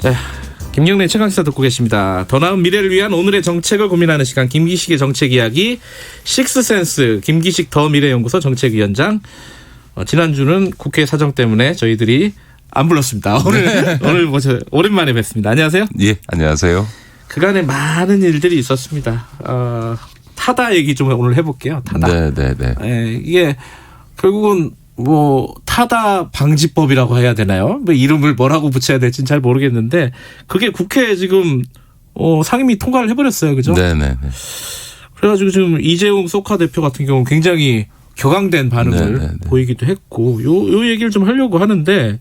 자, 김경래 최강시사 듣고 계십니다. 더 나은 미래를 위한 오늘의 정책을 고민하는 시간, 김기식의 정책 이야기, 식스센스 김기식 더 미래연구소 정책위원장. 지난주는 국회 사정 때문에 저희들이 안 불렀습니다. 오늘 오랜만에 뵙습니다. 안녕하세요. 예, 안녕하세요. 그간에 많은 일들이 있었습니다. 타다 얘기 좀 오늘 해볼게요. 타다. 네. 이게 결국은 뭐 타다 방지법이라고 해야 되나요? 뭐 이름을 뭐라고 붙여야 될지는 잘 모르겠는데 그게 국회에 지금 상임위 통과를 해버렸어요, 그죠? 네네. 그래가지고 지금 이재용 소카 대표 같은 경우는 굉장히 격앙된 반응을 보이기도 했고, 요 얘기를 좀 하려고 하는데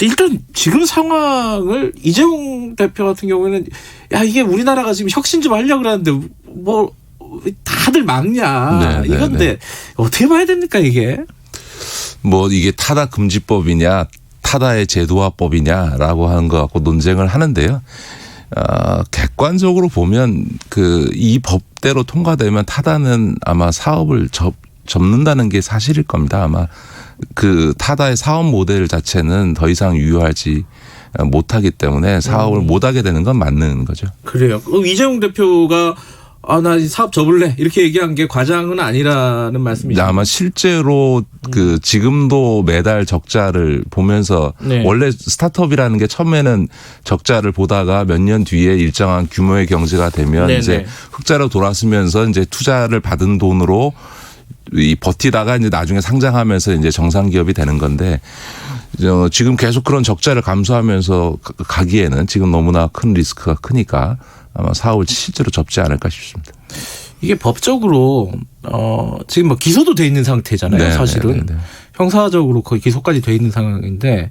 일단 지금 상황을 이재용 대표 같은 경우에는 야 이게 우리나라가 지금 혁신 좀 하려고 그러는데 뭐 다들 막냐 이건데 어떻게 봐야 됩니까 이게? 뭐 이게 타다 금지법이냐 타다의 제도화법이냐라고 하는 것 갖고 논쟁을 하는데요. 객관적으로 보면 이 법대로 통과되면 타다는 아마 사업을 접는다는 게 사실일 겁니다. 아마 타다의 사업 모델 자체는 더 이상 유효하지 못하기 때문에 사업을 못하게 되는 건 맞는 거죠. 그래요. 이재용 대표가 나 이 사업 접을래 이렇게 얘기한 게 과장은 아니라는 말씀이죠. 아마 실제로 지금도 매달 적자를 보면서 원래 스타트업이라는 게 처음에는 적자를 보다가 몇 년 뒤에 일정한 규모의 경제가 되면 이제 흑자로 돌아서면서 이제 투자를 받은 돈으로 버티다가 이제 나중에 상장하면서 이제 정상 기업이 되는 건데 지금 계속 그런 적자를 감수하면서 가기에는 지금 너무나 큰 리스크가 크니까 아마 사업을 실제로 접지 않을까 싶습니다. 이게 법적으로 지금 뭐 기소도 돼 있는 상태잖아요. 사실은 형사적으로 거의 기소까지 돼 있는 상황인데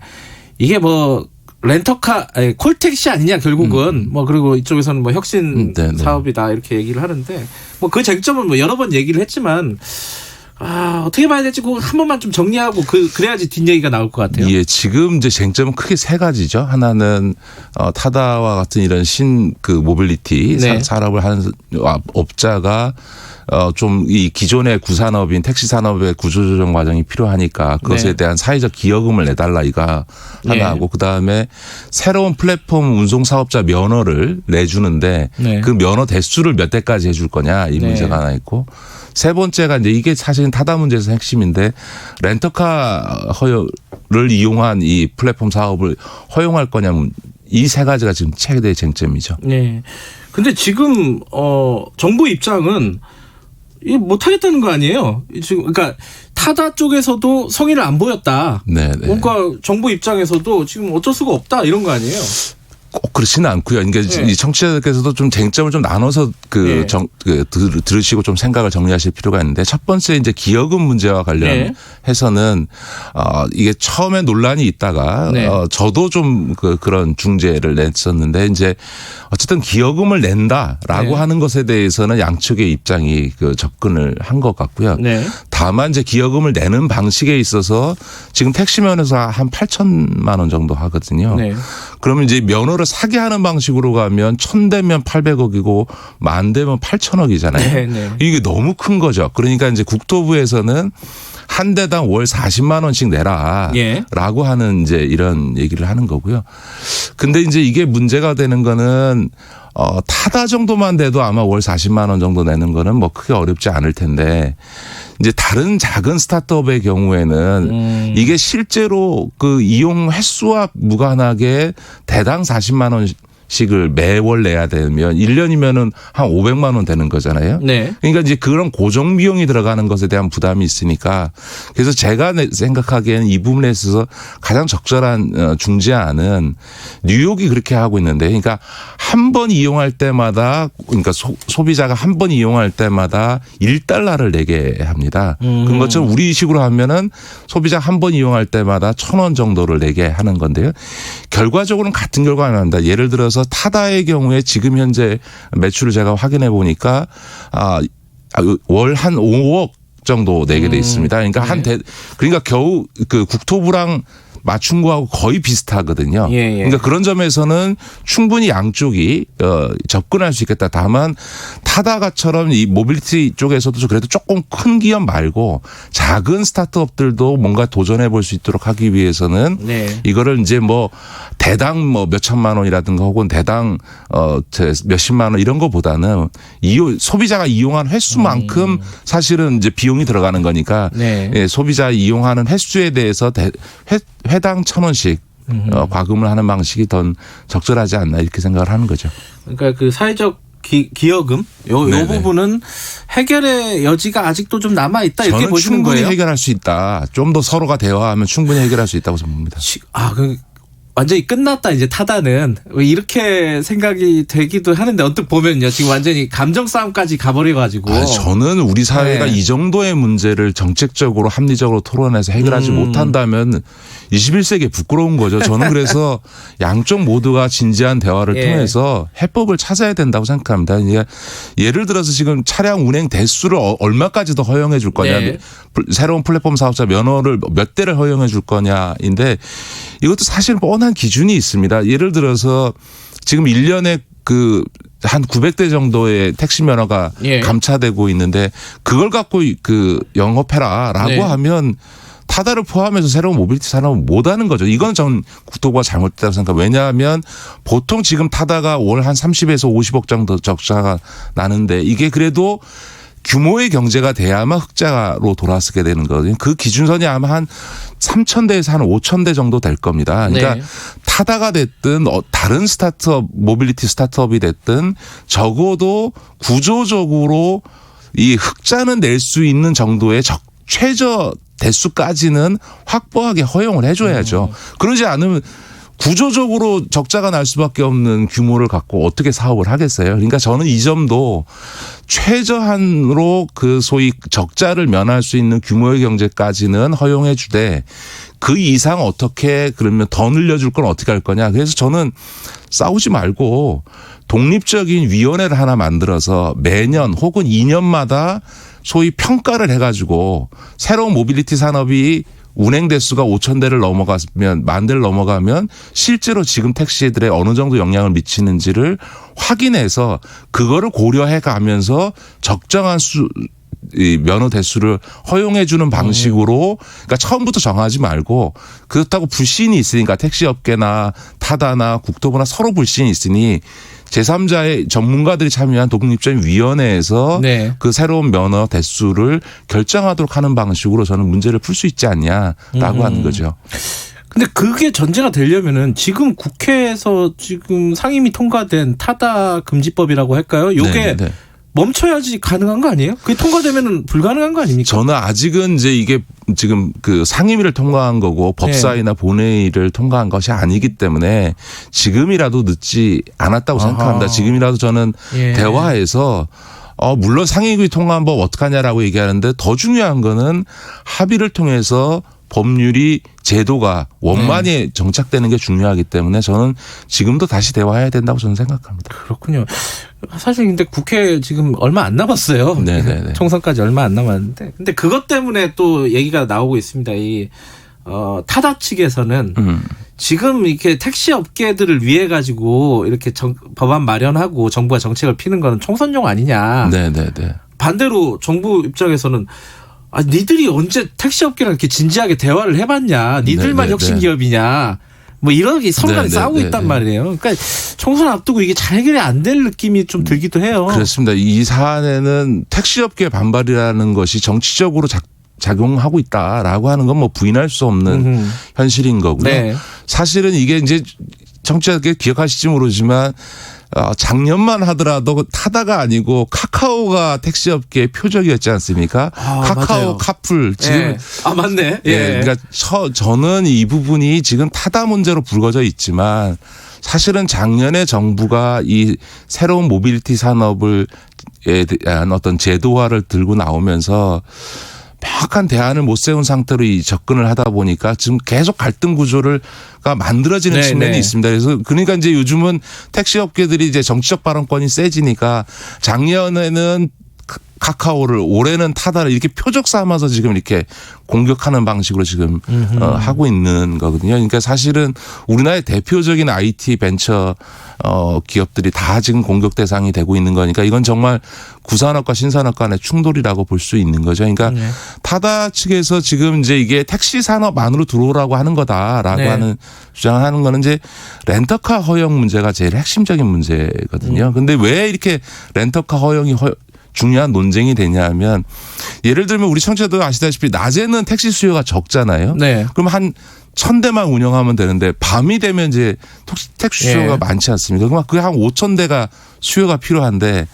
이게 뭐 렌터카 콜택시 아니냐 결국은 뭐 그리고 이쪽에서는 뭐 혁신 사업이다 이렇게 얘기를 하는데 뭐 그 쟁점은 뭐 여러 번 얘기를 했지만 어떻게 봐야 될지 그거 한 번만 좀 정리하고 그래야지 뒷얘기가 나올 것 같아요. 예, 지금 이제 쟁점은 크게 세 가지죠. 하나는 타다와 같은 이런 모빌리티 산업을 하는 업자가 좀 이 기존의 구산업인 택시 산업의 구조조정 과정이 필요하니까 그것에 대한 사회적 기여금을 내달라 이거 하나하고 그다음에 새로운 플랫폼 운송 사업자 면허를 내주는데 그 면허 대수를 몇 대까지 해줄 거냐 이 문제가 하나 있고 세 번째가 이제 이게 사실은 타다 문제에서 핵심인데 렌터카 허용을 이용한 이 플랫폼 사업을 허용할 거냐면 이 세 가지가 지금 최대의 쟁점이죠. 네. 근데 지금 정부 입장은 이 못하겠다는 거 아니에요? 지금 그러니까 타다 쪽에서도 성의를 안 보였다. 뭔가 정부 입장에서도 지금 어쩔 수가 없다 이런 거 아니에요? 꼭 그렇지는 않고요. 그러니까 이 청취자들께서도 좀 쟁점을 좀 나눠서 들으시고 좀 생각을 정리하실 필요가 있는데 첫 번째 이제 기여금 문제와 관련해서는 이게 처음에 논란이 있다가 저도 좀 그런 중재를 냈었는데 이제 어쨌든 기여금을 낸다라고 하는 것에 대해서는 양측의 입장이 접근을 한 것 같고요. 다만 이제 기여금을 내는 방식에 있어서 지금 택시면에서 한 8천만 원 정도 하거든요. 그러면 이제 면허를 사게 하는 방식으로 가면 1,000대면 800억이고 10,000대면 8천억이잖아요. 이게 너무 큰 거죠. 그러니까 이제 국토부에서는 한 대당 월 40만 원씩 내라라고 하는 이제 이런 얘기를 하는 거고요. 근데 이제 이게 문제가 되는 거는 타다 정도만 돼도 아마 월 40만 원 정도 내는 거는 뭐 크게 어렵지 않을 텐데 이제 다른 작은 스타트업의 경우에는 이게 실제로 이용 횟수와 무관하게 대당 40만 원씩을 매월 내야 되면 1년이면은 한 500만 원 되는 거잖아요. 그러니까 이제 그런 고정 비용이 들어가는 것에 대한 부담이 있으니까 그래서 제가 생각하기에는 이 부분에 있어서 가장 적절한 중재안은 뉴욕이 그렇게 하고 있는데 그러니까 한 번 이용할 때마다 그러니까 소비자가 한 번 이용할 때마다 $1를 내게 합니다. 그런 것처럼 우리식으로 하면은 소비자 한 번 이용할 때마다 1,000원 정도를 내게 하는 건데요. 결과적으로는 같은 결과가 나옵니다. 예를 들어서 타다의 경우에 지금 현재 매출을 제가 확인해 보니까 월 한 5억 정도 내게 돼 있습니다. 그러니까 그러니까 겨우 국토부랑 맞춘 거하고 거의 비슷하거든요. 예, 예. 그러니까 그런 점에서는 충분히 양쪽이 접근할 수 있겠다. 다만 타다가처럼 이 모빌리티 쪽에서도 그래도 조금 큰 기업 말고 작은 스타트업들도 뭔가 도전해 볼 수 있도록 하기 위해서는 네. 이거를 이제 뭐 대당 뭐 몇천만 원이라든가 혹은 대당 몇십만 원 이런 거보다는 소비자가 이용한 횟수만큼 사실은 이제 비용이 들어가는 거니까 네. 예, 소비자 이용하는 횟수에 대해서 회당 1,000원씩 과금을 하는 방식이 더 적절하지 않나 이렇게 생각을 하는 거죠. 그러니까 그 사회적 기여금 요 부분은 해결의 여지가 아직도 좀 남아 있다 이렇게 저는 보시는 충분히 거예요. 해결할 수 있다. 좀 더 서로가 대화하면 충분히 해결할 수 있다고 봅니다. 완전히 끝났다 이제 타다는 이렇게 생각이 되기도 하는데 언뜻 보면요 지금 완전히 감정 싸움까지 가버려가지고. 저는 우리 사회가 네. 이 정도의 문제를 정책적으로 합리적으로 토론해서 해결하지 못한다면 21세기에 부끄러운 거죠. 저는 그래서 양쪽 모두가 진지한 대화를 예. 통해서 해법을 찾아야 된다고 생각합니다. 예를 들어서 지금 차량 운행 대수를 얼마까지 더 허용해 줄 거냐. 네. 새로운 플랫폼 사업자 면허를 몇 대를 허용해 줄 거냐인데 이것도 사실 뻔한 기준이 있습니다. 예를 들어서 지금 1년에 한 900대 정도의 택시 면허가 예. 감차되고 있는데 그걸 갖고 영업해라라고 네. 하면 타다를 포함해서 새로운 모빌리티 산업은 못하는 거죠. 이건 전 국토부가 잘못됐다고 생각합니다. 왜냐하면 보통 지금 타다가 월 한 30에서 50억 정도 적자가 나는데 이게 그래도 규모의 경제가 돼야만 흑자로 돌아서게 되는 거거든요. 그 기준선이 아마 한 3,000대에서 한 5,000대 정도 될 겁니다. 그러니까 네. 타다가 됐든 다른 모빌리티 스타트업이 됐든 적어도 구조적으로 이 흑자는 낼 수 있는 정도의 최저 대수까지는 확보하게 허용을 해줘야죠. 그러지 않으면 구조적으로 적자가 날 수밖에 없는 규모를 갖고 어떻게 사업을 하겠어요. 그러니까 저는 이 점도 최저한으로 그 소위 적자를 면할 수 있는 규모의 경제까지는 허용해 주되 그 이상 어떻게 그러면 더 늘려줄 건 어떻게 할 거냐. 그래서 저는 싸우지 말고 독립적인 위원회를 하나 만들어서 매년 혹은 2년마다 소위 평가를 해가지고 새로운 모빌리티 산업이 운행 대수가 5,000대를 넘어가면 10,000대를 넘어가면 실제로 지금 택시들에 어느 정도 영향을 미치는지를 확인해서 그거를 고려해 가면서 적정한 이 면허 대수를 허용해 주는 방식으로 그러니까 처음부터 정하지 말고 그렇다고 불신이 있으니까 택시업계나 타다나 국토부나 서로 불신이 있으니 제3자의 전문가들이 참여한 독립적인 위원회에서 네. 그 새로운 면허 대수를 결정하도록 하는 방식으로 저는 문제를 풀 수 있지 않냐라고 하는 거죠. 근데 그게 전제가 되려면은 지금 국회에서 지금 상임위 통과된 타다 금지법이라고 할까요? 요게 네네. 멈춰야지 가능한 거 아니에요? 그게 통과되면은 불가능한 거 아닙니까? 저는 아직은 이제 이게 지금 그 상임위를 통과한 거고 법사위나 본회의를 통과한 것이 아니기 때문에 지금이라도 늦지 않았다고 생각합니다. 지금이라도 저는 예. 대화해서 물론 상임위 통과한 법 어떡하냐라고 얘기하는데 더 중요한 거는 합의를 통해서 법률이 제도가 원만히 정착되는 게 중요하기 때문에 저는 지금도 다시 대화해야 된다고 저는 생각합니다. 그렇군요. 사실 근데 국회 지금 얼마 안 남았어요. 네네네. 총선까지 얼마 안 남았는데. 근데 그것 때문에 또 얘기가 나오고 있습니다. 타다 측에서는 지금 이렇게 택시 업계들을 위해 가지고 이렇게 법안 마련하고 정부가 정책을 피는 거는 총선용 아니냐. 네네네. 반대로 정부 입장에서는 니들이 언제 택시업계랑 이렇게 진지하게 대화를 해봤냐. 니들만 네네네. 혁신기업이냐. 뭐 이런 서로 간에 싸우고 있단 말이에요. 그러니까 총선 앞두고 이게 잘 해결이 안 될 느낌이 좀 들기도 해요. 그렇습니다. 이 사안에는 택시업계 반발이라는 것이 정치적으로 작용하고 있다라고 하는 건 뭐 부인할 수 없는 현실인 거고요. 네. 사실은 이게 이제 정치자들 기억하실지 모르지만 작년만 하더라도 타다가 아니고 카카오가 택시업계의 표적이었지 않습니까? 카카오 맞아요. 카풀 지금 예. 맞네. 예. 그러니까 저는 이 부분이 지금 타다 문제로 불거져 있지만 사실은 작년에 정부가 이 새로운 모빌리티 산업에 대한 어떤 제도화를 들고 나오면서 명확한 대안을 못 세운 상태로 이 접근을 하다 보니까 지금 계속 갈등 구조가 만들어지는 측면이 있습니다. 그래서 그러니까 이제 요즘은 택시 업계들이 이제 정치적 발언권이 세지니까 작년에는 카카오를 올해는 타다를 이렇게 표적 삼아서 지금 이렇게 공격하는 방식으로 지금 하고 있는 거거든요. 그러니까 사실은 우리나라의 대표적인 IT 벤처 기업들이 다 지금 공격 대상이 되고 있는 거니까 이건 정말 구산업과 신산업 간의 충돌이라고 볼 수 있는 거죠. 그러니까 타다 측에서 지금 이제 이게 택시 산업 안으로 들어오라고 하는 거다라고 하는 주장을 하는 거는 이제 렌터카 허용 문제가 제일 핵심적인 문제거든요. 근데 왜 이렇게 렌터카 허용이 중요한 논쟁이 되냐면 예를 들면 우리 청취자도 아시다시피 낮에는 택시 수요가 적잖아요. 네. 그럼 한 1,000대만 운영하면 되는데 밤이 되면 이제 택시 수요가 많지 않습니까? 그럼 그게 한 5,000대가 수요가 필요한데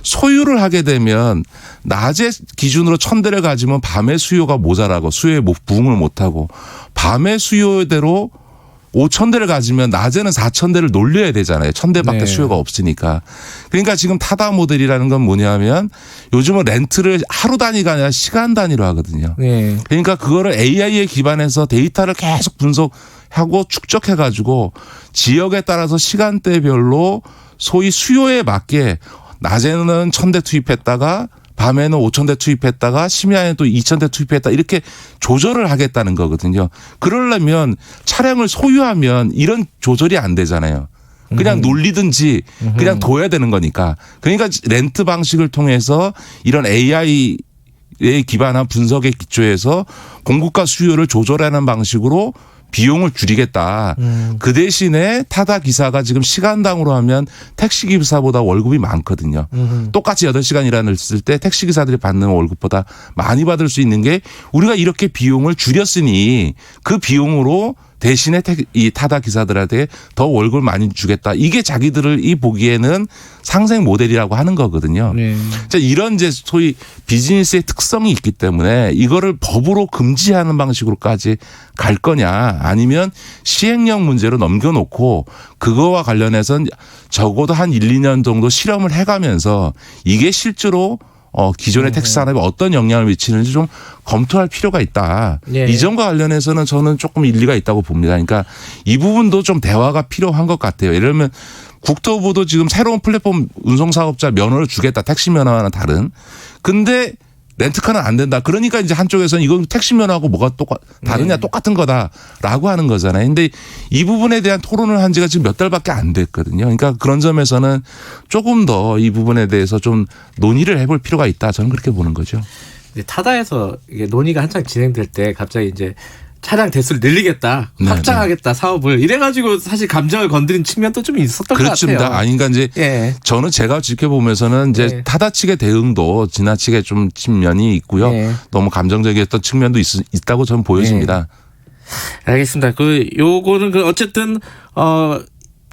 소유를 하게 되면 낮에 기준으로 1,000대를 가지면 밤에 수요가 모자라고 수요에 부응을 못하고 밤의 수요대로 5,000대를 가지면 낮에는 4,000대를 놀려야 되잖아요. 1,000대밖에 수요가 없으니까. 그러니까 지금 타다 모델이라는 건 뭐냐면 요즘은 렌트를 하루 단위가 아니라 시간 단위로 하거든요. 그러니까 그거를 AI에 기반해서 데이터를 계속 분석하고 축적해 가지고 지역에 따라서 시간대별로 소위 수요에 맞게 낮에는 1,000대 투입했다가 밤에는 5,000대 투입했다가 심야에는 또 2,000대 투입했다 이렇게 조절을 하겠다는 거거든요. 그러려면 차량을 소유하면 이런 조절이 안 되잖아요. 그냥 놀리든지 그냥 둬야 되는 거니까. 그러니까 렌트 방식을 통해서 이런 AI에 기반한 분석에 기초해서 공급과 수요를 조절하는 방식으로 비용을 줄이겠다. 그 대신에 타다 기사가 지금 시간당으로 하면 택시기사보다 월급이 많거든요. 똑같이 8시간 일했을 때 택시기사들이 받는 월급보다 많이 받을 수 있는 게 우리가 이렇게 비용을 줄였으니 그 비용으로 대신에 이 타다 기사들한테 더 월급을 많이 주겠다. 이게 자기들이 보기에는 상생 모델이라고 하는 거거든요. 이런 이제 소위 비즈니스의 특성이 있기 때문에 이거를 법으로 금지하는 방식으로까지 갈 거냐 아니면 시행령 문제로 넘겨놓고 그거와 관련해서는 적어도 한 1, 2년 정도 실험을 해가면서 이게 실제로 기존의 택시 산업에 어떤 영향을 미치는지 좀 검토할 필요가 있다. 이 점과 관련해서는 저는 조금 일리가 있다고 봅니다. 그러니까 이 부분도 좀 대화가 필요한 것 같아요. 예를 들면 국토부도 지금 새로운 플랫폼 운송사업자 면허를 주겠다. 택시 면허와는 다른. 근데 렌트카는 안 된다. 그러니까 이제 한쪽에서는 이건 택시 면허하고 뭐가 다르냐 똑같은 거다라고 하는 거잖아요. 근데 이 부분에 대한 토론을 한 지가 지금 몇 달밖에 안 됐거든요. 그러니까 그런 점에서는 조금 더 이 부분에 대해서 좀 논의를 해볼 필요가 있다. 저는 그렇게 보는 거죠. 타다에서 이게 논의가 한창 진행될 때 갑자기 이제 차량 대수를 늘리겠다, 확장하겠다 사업을 이래가지고 사실 감정을 건드린 측면도 좀 있었던 것 같아요. 그렇습니다. 아닌가 이제 저는 제가 지켜보면서는 이제 타다 측의 대응도 지나치게 좀 측면이 있고요. 너무 감정적이었던 측면도 있다고 저는 보여집니다. 알겠습니다. 요거는 어쨌든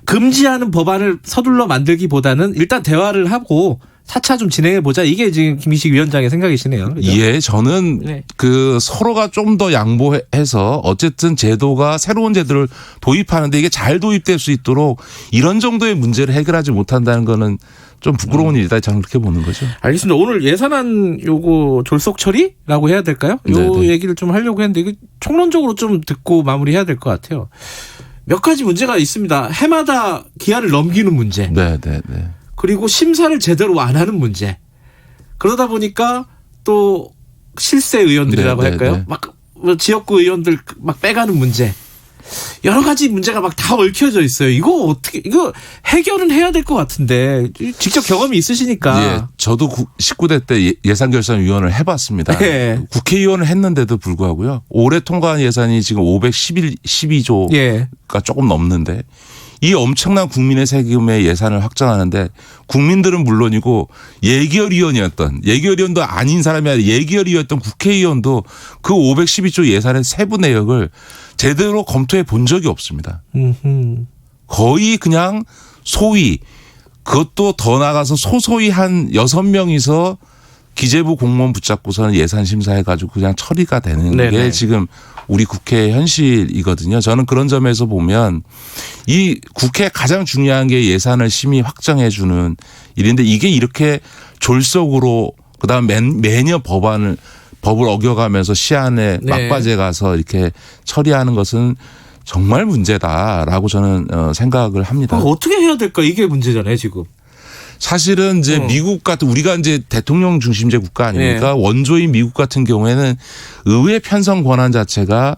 금지하는 법안을 서둘러 만들기보다는 일단 대화를 하고 차차 좀 진행해 보자. 이게 지금 김희식 위원장의 생각이시네요. 그렇죠? 예, 저는 그 서로가 좀 더 양보해서 어쨌든 제도가 새로운 제도를 도입하는데 이게 잘 도입될 수 있도록 이런 정도의 문제를 해결하지 못한다는 거는 좀 부끄러운 일이다. 저는 그렇게 보는 거죠. 알겠습니다. 오늘 예산안 요거 졸속 처리라고 해야 될까요? 요 얘기를 좀 하려고 했는데 이거 총론적으로 좀 듣고 마무리해야 될 것 같아요. 몇 가지 문제가 있습니다. 해마다 기한을 넘기는 문제. 그리고 심사를 제대로 안 하는 문제. 그러다 보니까 또 실세 의원들이라고 할까요? 막 지역구 의원들 막 빼가는 문제. 여러 가지 문제가 막 다 얽혀져 있어요. 이거 해결은 해야 될 것 같은데 직접 경험이 있으시니까. 예, 저도 19대 때 예산결산위원을 해봤습니다. 국회의원을 했는데도 불구하고요. 올해 통과한 예산이 지금 512조가 조금 넘는데 이 엄청난 국민의 세금의 예산을 확정하는데 국민들은 물론이고 예결위원도 아닌 사람이 아니라 예결위였던 국회의원도 그 512조 예산의 세부 내역을 제대로 검토해 본 적이 없습니다. 거의 그냥 소위 그것도 더 나가서 소소히 한 6명이서 기재부 공무원 붙잡고서는 예산 심사해가지고 그냥 처리가 되는 게 지금 우리 국회의 현실이거든요. 저는 그런 점에서 보면 이 국회 가장 중요한 게 예산을 심의 확정해 주는 일인데 이게 이렇게 졸속으로 그다음에 매년 법을 어겨가면서 시한에 막바지에 가서 이렇게 처리하는 것은 정말 문제다라고 저는 생각을 합니다. 어떻게 해야 될까? 이게 문제잖아요, 지금. 사실은 이제 미국 같은 우리가 이제 대통령 중심제 국가 아닙니까? 원조인 미국 같은 경우에는 의회 편성 권한 자체가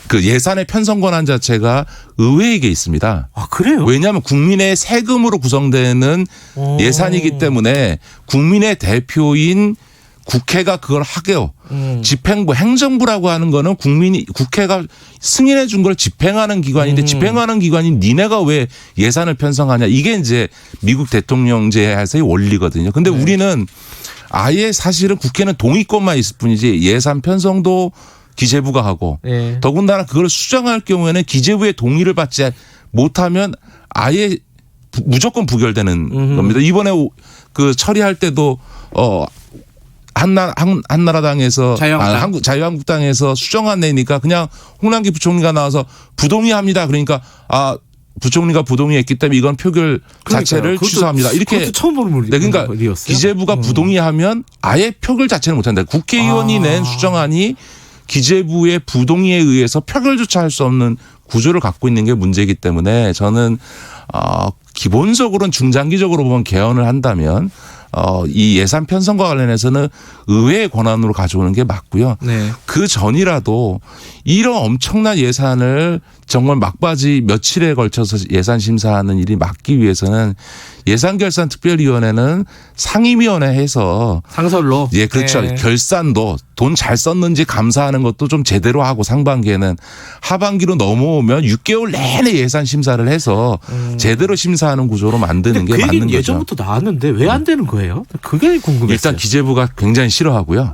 그 예산의 편성 권한 자체가 의회에게 있습니다. 아, 그래요? 왜냐하면 국민의 세금으로 구성되는 예산이기 때문에 국민의 대표인 국회가 그걸 하게요. 집행부, 행정부라고 하는 거는 국회가 승인해 준 걸 집행하는 기관인데 집행하는 기관인 니네가 왜 예산을 편성하냐. 이게 이제 미국 대통령제에서의 원리거든요. 근데 우리는 아예 사실은 국회는 동의권만 있을 뿐이지 예산 편성도 기재부가 하고 더군다나 그걸 수정할 경우에는 기재부의 동의를 받지 못하면 아예 무조건 부결되는 겁니다. 이번에 그 처리할 때도 한나라당에서 자유한국당에서 수정안 내니까 그냥 홍남기 부총리가 나와서 부동의합니다. 그러니까 부총리가 부동의했기 때문에 이건 표결 자체를 취소합니다. 이렇게 처음 보는 네, 그러니까 기재부가 부동의하면 아예 표결 자체를 못한다. 국회의원이 낸 수정안이 기재부의 부동의에 의해서 표결조차 할 수 없는 구조를 갖고 있는 게 문제이기 때문에 저는 기본적으로는 중장기적으로 보면 개헌을 한다면 이 예산 편성과 관련해서는 의회의 권한으로 가져오는 게 맞고요. 그 전이라도 이런 엄청난 예산을 정말 막바지 며칠에 걸쳐서 예산 심사하는 일이 막기 위해서는 예산결산특별위원회는 상임위원회 해서 상설로 예, 그렇죠. 결산도 돈 잘 썼는지 감사하는 것도 좀 제대로 하고 상반기에는 하반기로 넘어오면 6개월 내내 예산 심사를 해서 제대로 심사하는 구조로 만드는 게 맞는 거죠. 예전부터 나왔는데 왜 안 되는 거예요? 그게 궁금했어요. 일단 기재부가 굉장히 싫어하고요.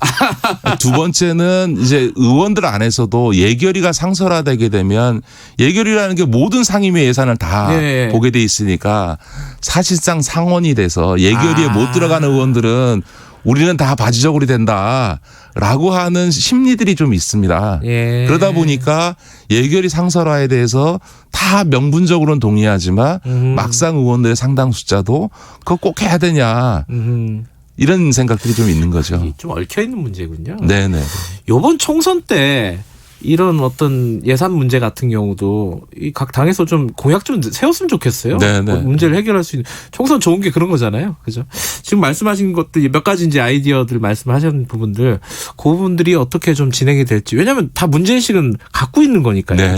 두 번째는 이제 의원들 안에서도 예결위가 상설화되게 되면 예결위라는 게 모든 상임위 예산을 다 보게 돼 있으니까 사실상 상원이 돼서 예결위에 못 들어가는 의원들은 우리는 다 바지저고리 된다라고 하는 심리들이 좀 있습니다. 그러다 보니까 예결위 상설화에 대해서 다 명분적으로는 동의하지만 막상 의원들의 상당 숫자도 그거 꼭 해야 되냐 이런 생각들이 좀 있는 거죠. 좀 얽혀 있는 문제군요. 네네. 이번 총선 때 이런 어떤 예산 문제 같은 경우도 이 각 당에서 좀 공약 좀 세웠으면 좋겠어요. 문제를 해결할 수 있는. 총선 좋은 게 그런 거잖아요. 그죠? 지금 말씀하신 것들 몇 가지 이제 아이디어들 말씀하신 부분들 그 부분들이 어떻게 좀 진행이 될지. 왜냐하면 다 문제의식은 갖고 있는 거니까요.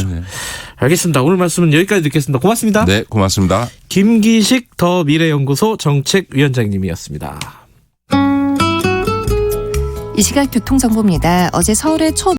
알겠습니다. 오늘 말씀은 여기까지 듣겠습니다. 고맙습니다. 네, 고맙습니다. 김기식 더 미래연구소 정책위원장님이었습니다. 이 시각 교통정보입니다. 어제 서울의